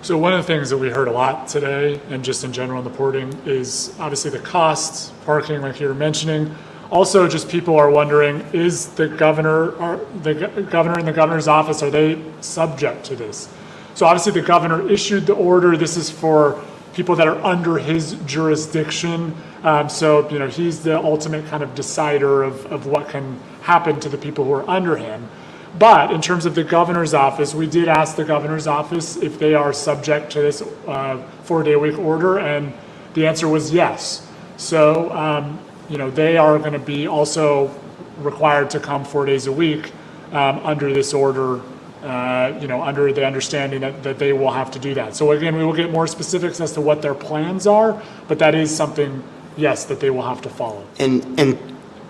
So one of the things that we heard a lot today, and just in general in the reporting, is obviously the costs, parking, like you were mentioning. Also, just people are wondering: is the governor, and the governor's office, are they subject to this? So obviously, the governor issued the order. This is for people that are under his jurisdiction. So he's the ultimate kind of decider of what can happen to the people who are under him. But in terms of the governor's office, we did ask the governor's office if they are subject to this 4-day-a-week order, and the answer was yes. So, they are going to be also required to come 4 days a week under this order, under the understanding that they will have to do that. So again, we will get more specifics as to what their plans are, but that is something, yes, that they will have to follow. And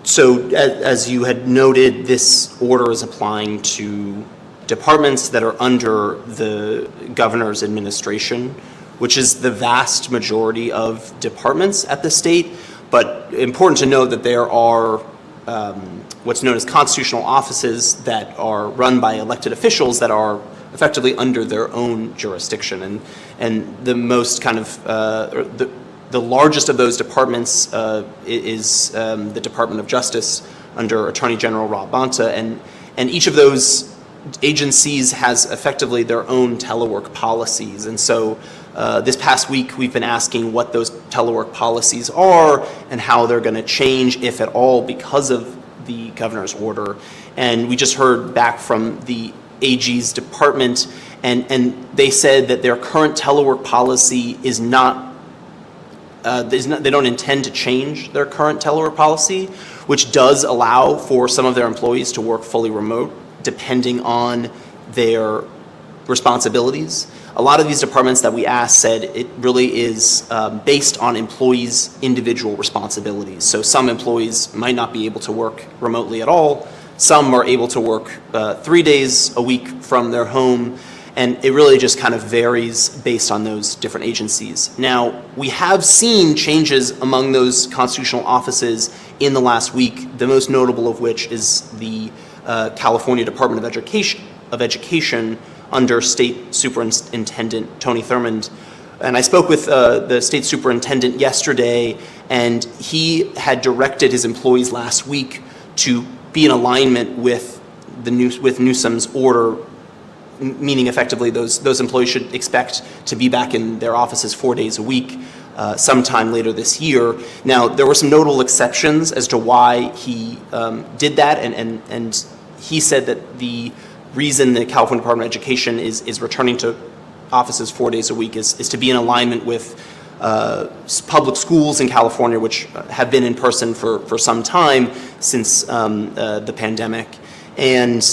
so, as you had noted, this order is applying to departments that are under the governor's administration, which is the vast majority of departments at the state. But important to note that there are what's known as constitutional offices that are run by elected officials that are effectively under their own jurisdiction. And the most kind of the largest of those departments is the Department of Justice under Attorney General Rob Bonta, and each of those agencies has effectively their own telework policies. And so this past week we've been asking what those telework policies are and how they're going to change, if at all, because of the governor's order. And we just heard back from the AG's department, and they said that their current telework policy is not they don't intend to change their current telework policy, which does allow for some of their employees to work fully remote, depending on their responsibilities. A lot of these departments that we asked said it really is based on employees' individual responsibilities. So some employees might not be able to work remotely at all. Some are able to work 3 days a week from their home. And it really just kind of varies based on those different agencies. Now, we have seen changes among those constitutional offices in the last week, the most notable of which is the California Department of Education under State Superintendent Tony Thurmond. And I spoke with the state superintendent yesterday, and he had directed his employees last week to be in alignment with Newsom's order, meaning effectively those employees should expect to be back in their offices 4 days a week sometime later this year. Now, there were some notable exceptions as to why he did that, and he said that the reason the California Department of Education is returning to offices 4 days a week is to be in alignment with public schools in California, which have been in person for some time since the pandemic. And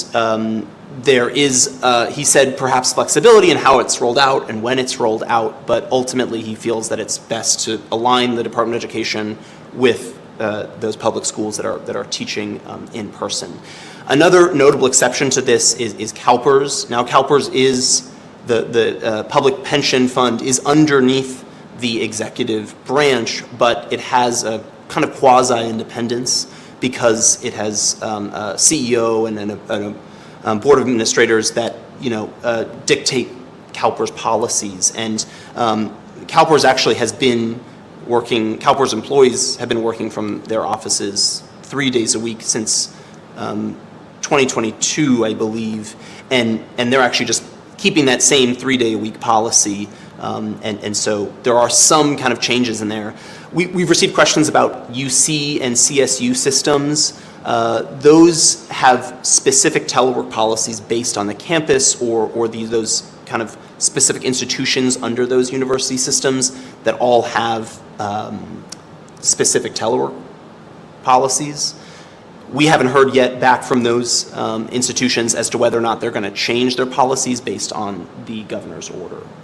there is, he said, perhaps flexibility in how it's rolled out and when it's rolled out, but ultimately he feels that it's best to align the Department of Education with those public schools that are teaching in person. Another notable exception to this is CalPERS. Now, CalPERS is the public pension fund is underneath the executive branch, but it has a kind of quasi-independence because it has a CEO and a board of administrators that dictate CalPERS policies. And CalPERS actually has been working, CalPERS employees have been working from their offices 3 days a week since 2022, I believe, and they're actually just keeping that same 3-day-a-week policy, and so there are some kind of changes in there. We've received questions about UC and CSU systems. Those have specific telework policies based on the campus or those kind of specific institutions under those university systems that all have specific telework policies. We haven't heard yet back from those institutions as to whether or not they're going to change their policies based on the governor's order.